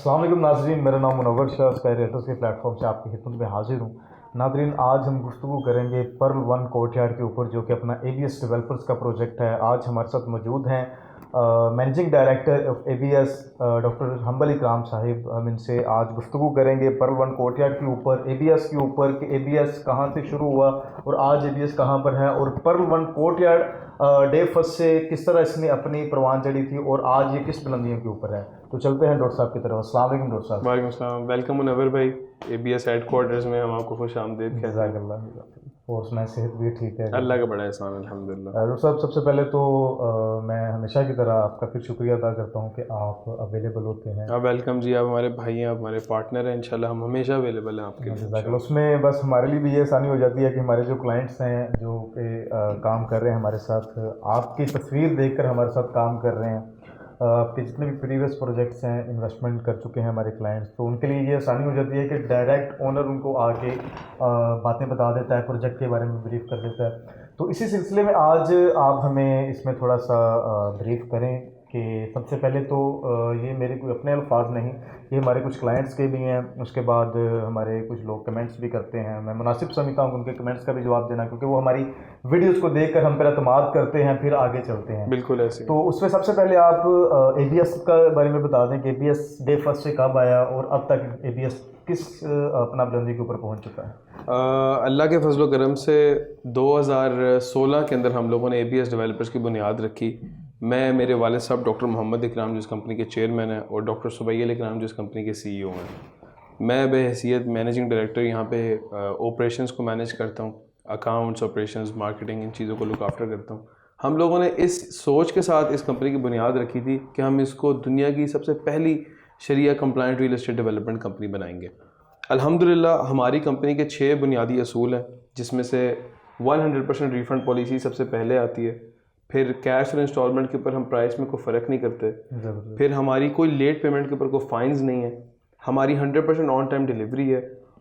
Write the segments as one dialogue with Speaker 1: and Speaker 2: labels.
Speaker 1: अस्सलाम वालेकुम नाज़रीन, मेरा नाम मुनव्वर शाह स्काई रेटर्स के प्लेटफॉर्म से आपकी खिदमत में हाजिर हूँ। नाज़रीन, आज हम गुफ्तगू करेंगे पर्ल वन कोर्टयार्ड के ऊपर, जो कि अपना ABS डेवलपर्स का प्रोजेक्ट है। आज हमारे साथ मौजूद हैं managing director of ABS doctor humble इकराम साहिब। हम इनसे आज गुफ्तगू करेंगे पर्ल वन कोर्टयार्ड के ऊपर, ABS के ऊपर कि ABS कहाँ से शुरू हुआ और आज ABS कहाँ पर है, और Perl one courtyard day first से किस तरह इसने अपनी परवान चढ़ी थी और आज ये किस बुलंदियों के ऊपर है। तो चलते हैं डॉक्टर साहब की तरफ। अस्सलाम वालेकुम डॉक्टर साहब।
Speaker 2: वालेकुम अस्सलाम। वेलकम मुनव्वर भाई, ABS हेडक्वार्टर्स में हम आपको खुश आमदीद कहते हैं।
Speaker 1: जज़ाकल्लाह। और सुनाए, सेहत भी ठीक है?
Speaker 2: अल्लाह का बड़ा एहसान अल्हम्दुलिल्लाह।
Speaker 1: डॉक्टर साहब, सबसे पहले तो मैं हमेशा की तरह आपका फिर शुक्रिया अदा करता हूँ कि आप अवेलेबल होते हैं।
Speaker 2: आप वेलकम जी, आप हमारे भाई हैं, आप हमारे पार्टनर हैं, इंशाल्लाह हम हमेशा अवेलेबल हैं आपके लिए।
Speaker 1: जज़ाकल्लाह। उसमें बस हमारे लिए भी ये आसानी हो जाती है कि हमारे जो क्लाइंट्स हैं जो कि काम कर रहे हैं हमारे साथ, आपकी तस्वीर देखकर हमारे साथ काम कर रहे हैं। आपके जितने भी प्रीवियस प्रोजेक्ट्स हैं, इन्वेस्टमेंट कर चुके हैं हमारे क्लाइंट्स, तो उनके लिए ये आसानी हो जाती है कि डायरेक्ट ओनर उनको आके बातें बता देता है, प्रोजेक्ट के बारे में ब्रीफ कर देता है। तो इसी सिलसिले में आज आप हमें इसमें थोड़ा सा ब्रीफ करें कि सबसे पहले तो ये मेरे कोई अपने अल्फाज नहीं, ये हमारे कुछ क्लाइंट्स के भी हैं। उसके बाद हमारे कुछ लोग कमेंट्स भी करते हैं। मैं मुनासिब समझता हूँ उनके कमेंट्स का भी जवाब देना, क्योंकि वो हमारी वीडियोस को देखकर हम पर एतमाद करते हैं, फिर आगे चलते हैं।
Speaker 2: बिल्कुल ऐसे।
Speaker 1: तो उसमें सबसे पहले आप ABS का बारे में बता दें कि ABS डे फर्स्ट से कब आया और अब तक ABS किस अपना बुलंदी के ऊपर पहुँच चुका है।
Speaker 2: अल्लाह के फजल करम से 2016 के अंदर हम लोगों ने ABS डेवलपर्स की बुनियाद रखी। मैं, मेरे वालिद साहब डॉक्टर मोहम्मद इकराम जिस कंपनी के चेयरमैन हैं, और डॉक्टर सुबैल इकराम जिस कंपनी के CEO हैं। मैं बहैसियत मैनेजिंग डायरेक्टर यहाँ पे ऑपरेशंस को मैनेज करता हूँ, अकाउंट्स, ऑपरेशंस, मार्केटिंग, इन चीज़ों को लुक आफ्टर करता हूँ। हम लोगों ने इस सोच के साथ इस कंपनी की बुनियाद रखी थी कि हम इसको दुनिया की सबसे पहली शरिया compliant real estate development company बनाएंगे। अल्हम्दुलिल्लाह हमारी कंपनी के 6 बुनियादी असूल हैं, जिसमें से 100% रिफ़ंड पॉलिसी सबसे पहले आती है। फिर कैश और इंस्टॉलमेंट के ऊपर हम प्राइस में कोई फ़र्क नहीं करते। फिर हमारी कोई लेट पेमेंट के ऊपर कोई फाइन्स नहीं है। हमारी 100% ऑन टाइम डिलीवरी है।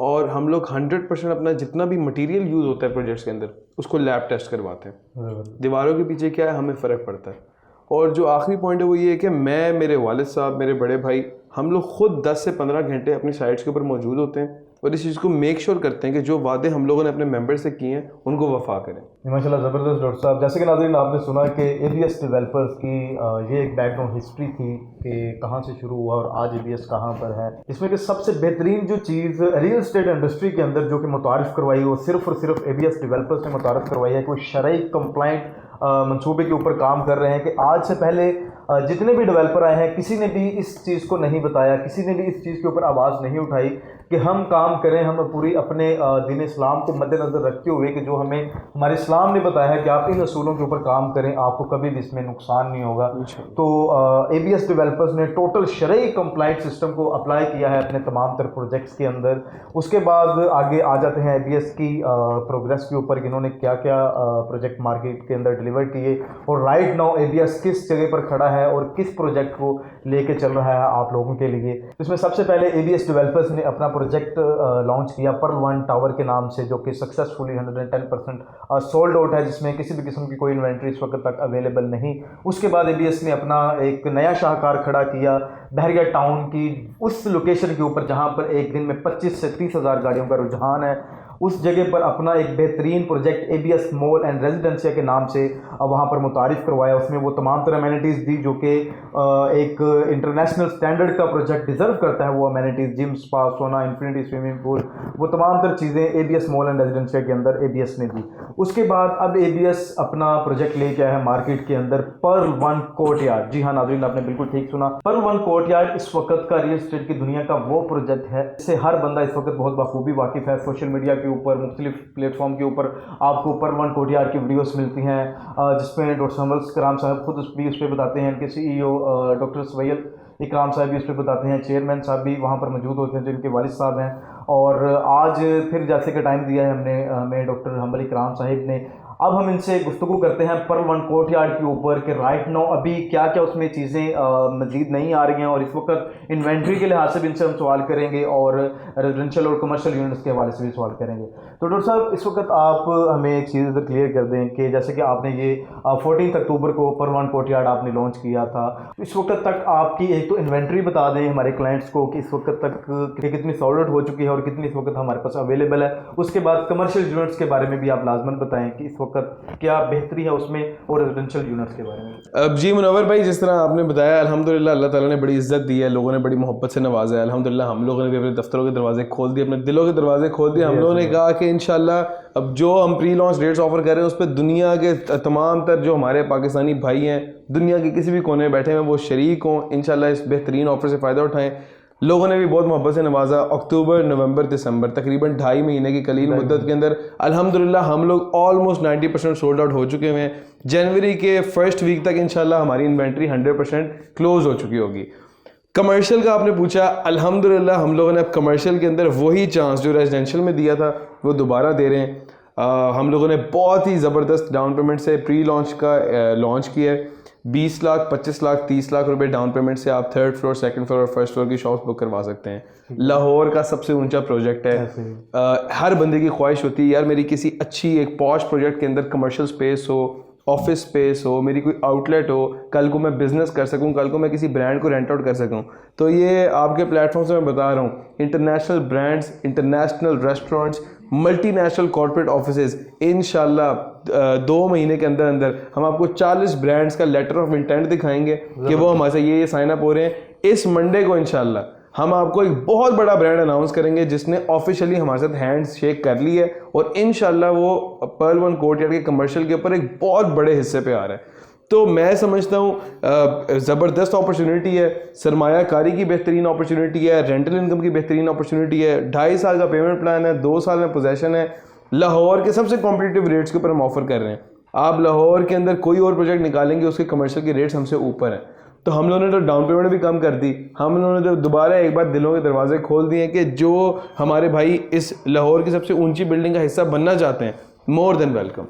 Speaker 2: और हम लोग 100% अपना जितना भी मटेरियल यूज़ होता है प्रोजेक्ट्स के अंदर, उसको लैब टेस्ट करवाते हैं। दीवारों के पीछे क्या है, हमें फ़र्क पड़ता है। और जो आखिरी पॉइंट है वो ये है कि मैं, मेरे वालिद साहब, मेरे बड़े भाई, हम लोग खुद 10 से 15 घंटे अपनी साइट्स के ऊपर मौजूद होते हैं और इस चीज़ को मेक श्योर करते हैं कि जो वादे हम लोगों ने अपने मेंबर से किए हैं उनको वफा करें।
Speaker 1: माशाल्लाह, ज़बरदस्त डॉक्टर साहब। जैसे कि नाज़रीन आपने सुना कि ABS डेवलपर्स की ये एक बैकग्राउंड हिस्ट्री थी कि कहाँ से शुरू हुआ और आज ABS कहाँ पर है। इसमें कि सबसे बेहतरीन जो चीज़ रियल एस्टेट इंडस्ट्री के अंदर जो कि मुतारिफ़ करवाई, वो सिर्फ़ और सिर्फ ABS डेवलपर्स ने मुतारिफ़ करवाई है। कोई शरई कंप्लाइंट मंसूबे के ऊपर काम कर रहे हैं कि आज से पहले जितने भी डेवलपर आए हैं, किसी ने भी इस चीज़ को नहीं बताया, किसी ने भी इस चीज़ के ऊपर आवाज़ नहीं उठाई कि हम काम करें, हम पूरी अपने दीन इस्लाम को मद्देनज़र रखते हुए कि जो हमें हमारे इस्लाम ने बताया है कि आप इन असूलों के ऊपर काम करें, आपको कभी भी इसमें नुकसान नहीं होगा। तो ABS डेवलपर्स ने टोटल शरई कंप्लाइंट सिस्टम को अप्लाई किया है अपने तमाम तर प्रोजेक्ट्स के अंदर। उसके बाद आगे आ जाते हैं ABS की प्रोग्रेस के ऊपर कि इन्होंने क्या क्या प्रोजेक्ट मार्केट के अंदर डिलीवर किए और राइट नाउ ABS किस जगह पर खड़ा है और किस प्रोजेक्ट को लेके चल रहा है आप लोगों के लिए। इसमें सबसे पहले ABS डेवलपर्स ने अपना प्रोजेक्ट लॉन्च किया पर्ल वन टावर के नाम से, जो कि सक्सेसफुली 110% सोल्ड आउट है, जिसमें किसी भी किस्म की कोई इन्वेंट्री इस वक्त तक अवेलेबल नहीं। उसके बाद ABS ने अपना एक नया शाहकार खड़ा किया बहरिया टाउन की उस लोकेशन के ऊपर जहां पर एक दिन में 25 से 30 हज़ार गाड़ियों का रुझान है। उस जगह पर अपना एक बेहतरीन project ABS mall and Residencia के नाम से वहाँ पर मुतारिफ़ करवाया। उसमें वो तमाम तरह अमेनिटीज़ दी जो कि एक इंटरनेशनल स्टैंडर्ड का प्रोजेक्ट डिज़र्व करता है। वो अमेनिटीज़, जिम, स्पा, सोना, इन्फिनिटी स्विमिंग पूल, वो तमाम तरह चीज़ें ABS मॉल एंड रेजिडेंसिया के अंदर ABS ने दी। उसके बाद अब ABS अपना प्रोजेक्ट लेके आया है मार्केट के अंदर, पर्ल वन कोर्टयार्ड। जी हाँ नाज़रीन, आपने बिल्कुल ठीक सुना। पर्ल वन कोर्टयार्ड इस वक्त का रियल एस्टेट की दुनिया का वो प्रोजेक्ट है जिससे हर बंदा इस वक्त बहुत बखूबी वाकिफ़ है। सोशल मीडिया के ऊपर, मुख्तलिफ प्लेटफॉर्म के ऊपर आपको पर्ल वन कोर्टयार्ड की वीडियोस मिलती हैं, जिसमें डॉक्टर हम्बल इकराम साहब खुद भी उस पर बताते हैं, इनके CEO डॉक्टर सुबैल इकराम साहब भी उस पर बताते हैं, चेयरमैन साहब भी वहाँ पर मौजूद होते हैं जो इनके वालिद साहब हैं। और आज फिर जैसे कि टाइम दिया है हमने, हमें डॉक्टर हम्बल इकराम साहिब ने, अब हम इनसे गुफ्तगू करते हैं पर्ल वन कोर्टयार्ड के ऊपर कि राइट नाउ अभी क्या क्या उसमें चीज़ें मज़ीद नहीं आ रही हैं, और इस वक्त इन्वेंट्री के लिहाज से भी इनसे हम सवाल करेंगे और रेजिडेंशियल और कमर्शियल यूनिट्स के हवाले से भी सवाल करेंगे। तो डॉक्टर साहब, इस वक्त आप हमें एक चीज़ क्लियर कर दें कि जैसे कि आपने ये 14 अक्टूबर को पर्ल वन कोर्टयार्ड आपने लॉन्च किया था, इस वक्त तक आपकी एक तो इन्वेंट्री बता दें हमारे क्लाइंट्स को कि इस वक्त तक कितनी सोल्ड आउट हो चुकी है और कितनी इस वक्त हमारे पास अवेलेबल है। उसके बाद कमर्शियल यूनिट्स के बारे में भी आप लाजमन बताएं कि इस वक्त क्या बेहतरी है उसमें, और रेजिडेंशियल यूनिट्स के बारे में।
Speaker 2: अब जी मुनव्वर भाई, जिस तरह आपने बताया, अल्हम्दुलिल्लाह अल्लाह ताला ने बड़ी इज्जत दी है, लोगों ने बड़ी मोहब्बत से नवाजा है। अल्हम्दुलिल्लाह हम लोगों ने भी अपने दफ्तरों के दरवाजे खोल दिए, अपने दिलों के दरवाजे खोल दिए। हम लोगों ने कहा कि इंशाल्लाह अब जो हम प्री लॉन्च रेट्स ऑफर कर रहे हैं उस पर दुनिया के तमाम तर जो हमारे पाकिस्तानी भाई हैं दुनिया के किसी भी कोने में बैठे हैं वो शरीक हों, इंशाल्लाह इस बेहतरीन ऑफर से फ़ायदा उठाएं। लोगों ने भी बहुत मोहब्बत से नवाजा। अक्टूबर, नवंबर, दिसंबर तकरीबन 2.5 महीने की कलील मुद्दत के अंदर अल्हम्दुलिल्लाह हम लोग ऑलमोस्ट 90% सोल्ड आउट हो चुके हैं। जनवरी के फर्स्ट वीक तक इंशाल्लाह हमारी इन्वेंट्री 100% क्लोज हो चुकी होगी। कमर्शियल का आपने पूछा, अल्हम्दुलिल्लाह हम लोगों ने अब कमर्शियल के अंदर वही चांस जो रेजिडेंशियल में दिया था वो दोबारा दे रहे हैं। हम लोगों ने बहुत ही ज़बरदस्त डाउन पेमेंट से प्री लॉन्च का लॉन्च किया है। 20 लाख, 25 लाख, 30 लाख रुपए डाउन पेमेंट से आप 3rd फ्लोर, 2nd फ्लोर और 1st फ्लोर की शॉप्स बुक करवा सकते हैं। लाहौर का सबसे ऊंचा प्रोजेक्ट है। हर बंदे की ख्वाहिश होती है यार मेरी किसी अच्छी एक पॉश प्रोजेक्ट के अंदर कमर्शियल स्पेस हो, ऑफिस स्पेस हो, मेरी कोई आउटलेट हो, कल को मैं बिजनेस कर सकूं, कल को मैं किसी ब्रांड को रेंट आउट कर सकूं। तो ये आपके प्लेटफॉर्म से मैं बता रहा हूँ, international brands, international restaurants, multinational corporate offices, इंशाल्लाह 2 महीने के अंदर अंदर हम आपको 40 ब्रांड्स का लेटर ऑफ इंटेंट दिखाएंगे कि वो हमारे से ये साइन अप हो रहे हैं। इस मंडे को इंशाल्लाह हम आपको एक बहुत बड़ा ब्रांड अनाउंस करेंगे जिसने ऑफिशियली हमारे साथ हैंड शेक कर ली है, और इंशाल्लाह वो पर्ल वन कोर्टयार्ड के कमर्शियल के ऊपर एक बहुत बड़े हिस्से पे आ रहा है। तो मैं समझता हूँ ज़बरदस्त अपॉर्चुनिटी है, सरमायाकारी की बेहतरीन अपॉर्चुनिटी है, रेंटल इनकम की बेहतरीन अपॉर्चुनिटी है, 2.5 साल का पेमेंट प्लान है, 2 साल में पोजेसन है। लाहौर के सबसे कॉम्पिटिटिव रेट्स के ऊपर हम ऑफर कर रहे हैं। आप लाहौर के अंदर कोई और प्रोजेक्ट निकालेंगे उसके कमर्शियल के रेट्स हमसे ऊपर हैं। तो हम लोगों ने तो डाउन पेमेंट भी कम कर दी, हम लोगों ने तो दोबारा एक बार दिलों के दरवाजे खोल दिए कि जो हमारे भाई इस लाहौर की सबसे ऊंची बिल्डिंग का हिस्सा बनना चाहते हैं, मोर देन वेलकम।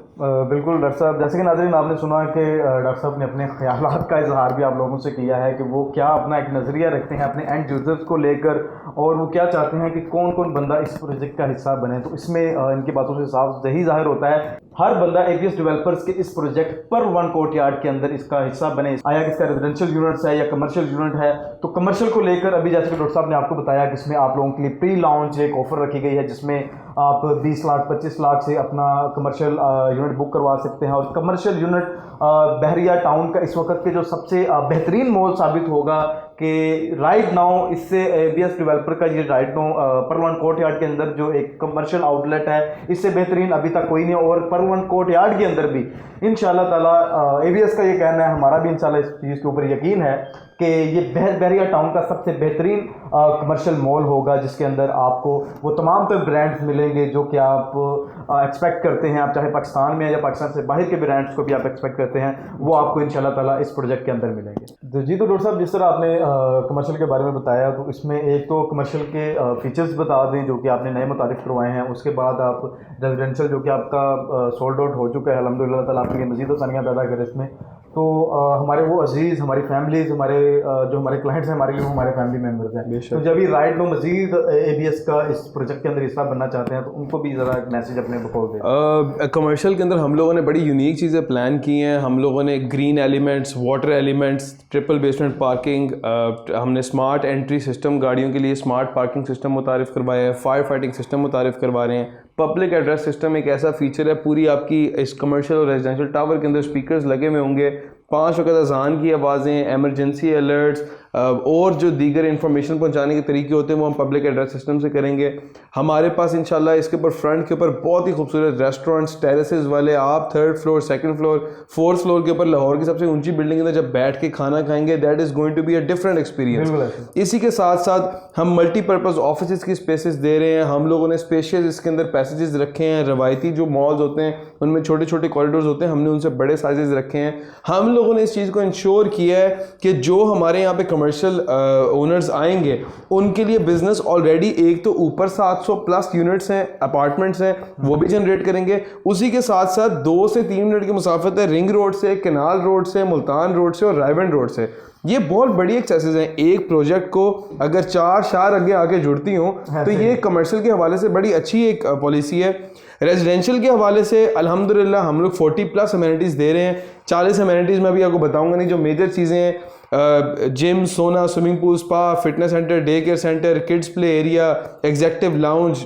Speaker 1: बिल्कुल डॉक्टर साहब, जैसे कि नाज़रीन आपने सुना कि डॉक्टर साहब ने अपने ख्यालात का इजहार भी आप लोगों से किया है कि वो क्या अपना एक नज़रिया रखते हैं अपने एंड यूज़र्स को लेकर, और वो क्या चाहते हैं कि कौन कौन बंदा इस प्रोजेक्ट का हिस्सा बने। तो इसमें इनकी बातों से साफ यही जाहिर होता है हर बंदा ABS डेवलपर्स के इस प्रोजेक्ट पर्ल वन कोर्टयार्ड के अंदर इसका हिस्सा बने, आया कि इसका रेजिडेंशियल यूनिट्स है या कमर्शियल यूनिट है। तो कमर्शियल को लेकर अभी जैसे कि डॉक्टर साहब ने आपको बताया कि इसमें आप लोगों के लिए प्री लॉन्च एक ऑफर रखी गई है जिसमें आप 20 लाख 25 लाख से अपना कमर्शियल यूनिट बुक करवा सकते हैं। और कमर्शियल यूनिट बहरिया टाउन का इस वक्त के जो सबसे बेहतरीन मॉल साबित होगा कि राइट नाउ इससे ABS डेवलपर का ये right now Perl one courtyard के अंदर जो एक कमर्शियल आउटलेट है इससे बेहतरीन अभी तक कोई नहीं। और पर्ल वन कोर्टयार्ड के अंदर भी इंशाल्लाह ताला ABS का ये कहना है, हमारा भी इंशाल्लाह इस चीज़ के ऊपर यकीन है कि ये बहरिया टाउन का सबसे बेहतरीन कमर्शियल मॉल होगा जिसके अंदर आपको वो तमाम तर ब्रांड्स मिलेंगे जो कि आप एक्सपेक्ट करते हैं। आप चाहे पाकिस्तान में या पाकिस्तान से बाहर के ब्रांड्स को भी आप एक्सपेक्ट करते हैं, वो आपको इंशाल्लाह ताला इस प्रोजेक्ट के अंदर मिलेंगे। तो जी, तो डॉक्टर साहब जिस तरह आपने कमर्शियल के बारे में बताया, तो इसमें एक तो कमर्शियल के फीचर्स बता दें जो कि आपने नए मुतारिफ करवाए हैं, उसके बाद आप रेजिडेंशियल जो कि आपका सोल्ड आउट हो चुका है, अल्हम्दुलिल्लाह ताला आपके लिए मज़ीद आसानियाँ पैदा करें इसमें। तो हमारे वो अजीज़, हमारी फैमिलीज़, हमारे जो हमारे क्लाइंट्स हैं हमारे लिए वो हमारे फैमिली मेम्बर्स हैं, तो जब भी राइट नो मज़ीद ABS का इस प्रोजेक्ट के अंदर हिस्सा बनना चाहते हैं तो उनको भी ज़रा एक मैसेज अपने बखौल दें।
Speaker 2: कमर्शियल के अंदर हम लोगों ने बड़ी यूनिक चीज़ें प्लान की हैं। हम लोगों ने green elements, water elements, triple basement parking, हमने स्मार्ट एंट्री सिस्टम, गाड़ियों के लिए स्मार्ट पार्किंग सिस्टम मुतारिफ करवाया है, फायर फाइटिंग सिस्टम मुतारिफ करवा रहे हैं। पब्लिक एड्रेस सिस्टम एक ऐसा फीचर है, पूरी आपकी इस कमर्शियल और रेजिडेंशियल टावर के अंदर स्पीकर्स लगे हुए होंगे, 5 वक्त अजान की आवाज़ें, एमरजेंसी अलर्ट्स और जो दीगर इंफॉर्मेशन पहुंचाने के तरीके होते हैं वो हम पब्लिक एड्रेस सिस्टम से करेंगे। हमारे पास इंशाल्लाह इसके ऊपर फ्रंट के ऊपर बहुत ही खूबसूरत रेस्टोरेंट्स, टेरेसेस वाले, आप 3rd floor, 2nd floor, 4th floor के ऊपर लाहौर की सबसे ऊंची बिल्डिंग के अंदर जब बैठ के खाना खाएंगे, that is going to be a different experience. इसी के साथ साथ हम मल्टीपर्पज़ ऑफिस की स्पेसेस दे रहे हैं। हम लोगों ने स्पेशियस इसके अंदर पैसेजेस रखे हैं। रवायती जो मॉल्स होते हैं उनमें छोटे छोटे कॉरिडोर्स होते हैं, हमने उनसे बड़े साइजेस रखे हैं। हम लोगों ने इस चीज़ को इंश्योर किया है कि जो हमारे यहाँ पे कमर्शियल ओनर्स आएंगे उनके लिए बिजनेस ऑलरेडी एक तो ऊपर 700 प्लस यूनिट्स हैं, अपार्टमेंट्स हैं, वो भी जनरेट करेंगे। उसी के साथ साथ 2 से 3 मिनट की मुसाफत है रिंग रोड से, केनाल रोड से, मुल्तान रोड से और रायबंड रोड से। ये बहुत बड़ी एक्सेसेस हैं। एक प्रोजेक्ट को अगर 4 शहर आगे आके जुड़ती हों तो ये कमर्शियल के हवाले से बड़ी अच्छी एक पॉलिसी है। रेजिडेंशियल के हवाले से अल्हम्दुलिल्लाह हम लोग 40 प्लस अमेनिटीज़ दे रहे हैं। 40 अमेनिटीज़ में अभी आपको बताऊंगा नहीं, जो मेजर चीज़ें हैं gym, sauna, swimming pool, spa, fitness centre, day care centre, kids play area, executive lounge,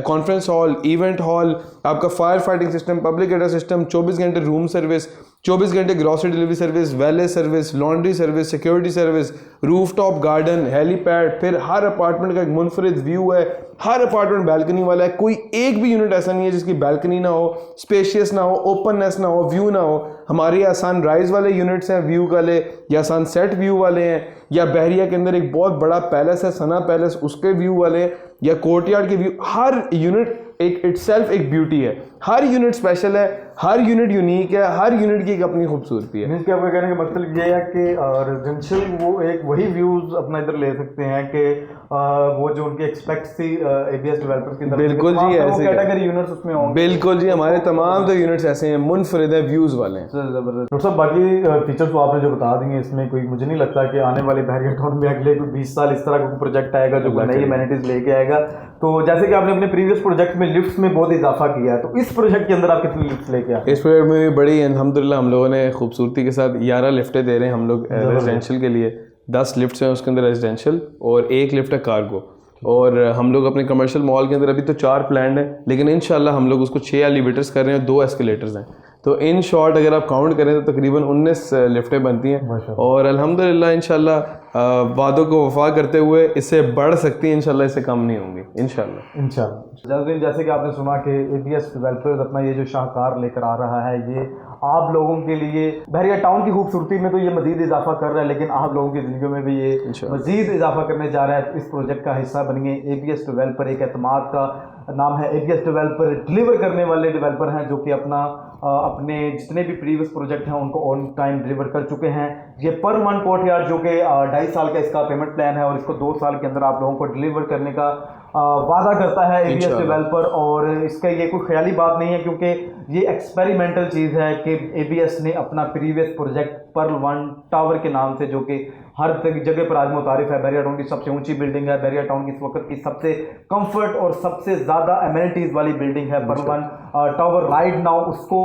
Speaker 2: conference hall, event hall, आपका fire fighting system, public address system, 24 घंटे रूम सर्विस, 24 घंटे grocery delivery service, wellness service, laundry service, security service, rooftop garden, helipad, फिर हर apartment का एक मुनफरिद view है, हर apartment balcony वाला है। कोई एक भी यूनिट ऐसा नहीं है जिसकी बैल्कनी ना हो, स्पेशियस ना हो, ओपननेस ना हो, व्यू ना हो। हमारे यहाँ सनराइज वाले यूनिट्स हैं व्यू वाले, या सनसेट व्यू वाले हैं, या बहरिया के अंदर एक बहुत बड़ा पैलेस है सना पैलेस, उसके व्यू वाले, या कोर्टयार्ड के व्यू। हर यूनिट एक इटसेल्फ एक ब्यूटी है, हर यूनिट स्पेशल है, हर यूनिट यूनिक है, हर यूनिट की एक अपनी खूबसूरती है।
Speaker 1: मीन्स कि आपका कहने का मतलब ये है कि रेजिडेंशियल वो एक वही व्यूज अपना इधर ले सकते हैं कि वो जो उनकी एक्सपेक्ट थी एबीएस डेवलपर्स की तरफ से,
Speaker 2: बिल्कुल जी, ऐसे
Speaker 1: कैटेगरी यूनिट्स उसमें होंगे।
Speaker 2: बिल्कुल जी, हमारे तमाम तो यूनिट्स ऐसे हैं, मुनफरिद है, व्यूज वाले हैं।
Speaker 1: जबरदस्त। डॉक्टर साहब, बाकी फीचर्स तो आपने जो बता दिए, इसमें कोई मुझे नहीं लगता कि आने वाले बहरिया टाउन में अगले 20 साल इस तरह का प्रोजेक्ट आएगा जो नई अमेनिटीज लेके आएगा। तो जैसे कि आपने अपने प्रीवियस प्रोजेक्ट में लिफ्ट्स में बहुत इजाफा किया है, तो इस प्रोजेक्ट के अंदर आप कितनी लिफ्ट्स लेके आए?
Speaker 2: इस प्रोजेक्ट में भी बड़ी अल्हम्दुलिल्लाह हम लोगों ने खूबसूरती के साथ 11 लिफ्टें दे रहे हैं हम लोग रेजिडेंशियल के लिए। 10 लिफ्ट्स हैं उसके अंदर रेजिडेंशियल, और 1 लिफ्ट है कार्गो। और हम लोग अपने कमर्शियल मॉल के अंदर अभी तो 4 प्लान है, लेकिन इंशाल्लाह हम लोग उसको 6 एलिवेटर्स कर रहे हैं, 2 एस्केलेटर्स हैं। तो इन शॉर्ट अगर आप काउंट करें तो तकरीबन 19 लिफ्टें बनती हैं, और अल्हम्दुलिल्लाह इंशाल्लाह वादों को वफा करते हुए इससे बढ़ सकती है, इंशाल्लाह इससे कम नहीं होंगी इंशाल्लाह।
Speaker 1: जैसे कि आपने सुना कि एबीएस डेवलपर्स अपना ये जो शाहकार लेकर आ रहा है, ये आप लोगों के लिए बहरिया टाउन की खूबसूरती में तो ये मजीद इजाफा कर रहा है, लेकिन आप लोगों की ज़िंदगी में भी ये मजीद इजाफा करने जा रहा है। इस प्रोजेक्ट का हिस्सा बनिए। एबीएस डेवलपर एक एतमाद का नाम है। एबीएस डेवलपर डिलीवर करने वाले डेवलपर हैं जो कि अपने जितने भी प्रीवियस प्रोजेक्ट हैं उनको ऑन टाइम डिलीवर कर चुके हैं। ये पर वन कोर्टयार्ड जो कि 2.5 साल का इसका पेमेंट प्लान है, और इसको 2 साल के अंदर आप लोगों को डिलीवर करने का वादा करता है एबीएस डेवलपर। और इसका ये कोई ख्याली बात नहीं है, क्योंकि ये एक्सपेरिमेंटल चीज़ है कि एबीएस ने अपना प्रीवियस प्रोजेक्ट पर्ल 1 टावर के नाम से, जो कि हर जगह पर आज मुतारिफ है, बहरिया टाउन की सबसे ऊंची बिल्डिंग है, बहरिया टाउन की इस वक्त की सबसे कंफर्ट और सबसे ज़्यादा एमिनिटीज़ वाली बिल्डिंग है पर्ल 1 टावर। राइट नाउ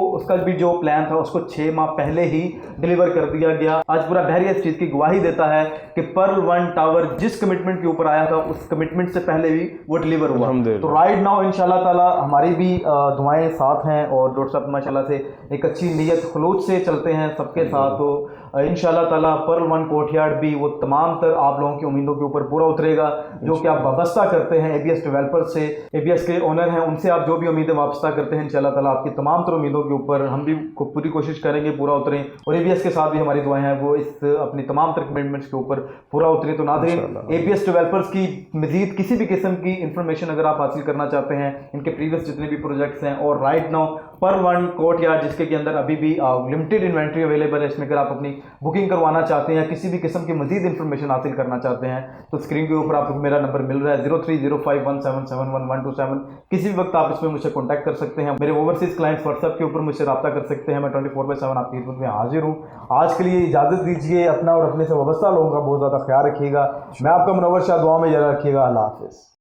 Speaker 1: उसका भी जो प्लान था उसको 6 माह पहले ही डिलीवर कर दिया गया। आज पूरा बहरिया इस चीज़ की गवाही देता है कि पर्ल 1 टावर जिस कमिटमेंट के ऊपर आया था उस कमिटमेंट से पहले भी वो डिलीवर हुआ। तो राइट नाउ इंशाल्लाह ताला हमारी भी दुआएं साथ हैं, और डॉक्टर साहब माशाल्लाह से एक अच्छी नीयत खलूस से चलते हैं सबके साथ। तो इंशाल्लाह ताला पर्ल 1 कोर्टयार्ड भी वो तमाम तर आप लोगों की उम्मीदों के ऊपर पूरा उतरेगा जो कि आप वाबस्ता करते हैं एबीएस डेवलपर्स से। एबीएस के ओनर हैं, उनसे आप जो भी उम्मीदें वाबस्ता करते हैं, इंशाल्लाह ताला आपकी तमाम तर उम्मीदों के ऊपर हम भी पूरी कोशिश करेंगे पूरा उतरें, और एबीएस के साथ भी हमारी दुआएं हैं वो इस अपनी तमाम तर कमिटमेंट्स के ऊपर पूरा उतरे। तो नाज़रीन, एबीएस डेवलपर्स की मजीद किसी भी किस्म की इंफॉर्मेशन अगर आप हासिल करना चाहते हैं, इनके प्रीवियस जितने भी प्रोजेक्ट्स हैं, और राइट नाउ पर्ल 1 कोर्टयार्ड जिसके अंदर अभी भी लिमिटेड इन्वेंट्री अवेलेबल है, इसमें अगर आप अपनी बुकिंग करवाना चाहते हैं, किसी भी किस्म की मजीद इंफॉर्मेशन हासिल करना चाहते हैं, तो स्क्रीन के ऊपर आपको मेरा नंबर मिल रहा है 030517711127। किसी भी वक्त आप इसमें मुझसे कॉन्टैक्ट कर सकते हैं। मेरे ओवरसीज क्लाइंट्स व्हाट्सएप के ऊपर मुझसे रब्ता कर सकते हैं। मैं 24/7 आपकी खिदमत में हाजिर हूँ। आज के लिए इजाज़त दीजिए। अपना और अपने से वाबस्ता लोगों का बहुत ज़्यादा ख्याल रखिएगा। मैं आपका मुनव्वर शाह, दुआ में याद रखिएगा। अल्लाह हाफिज़।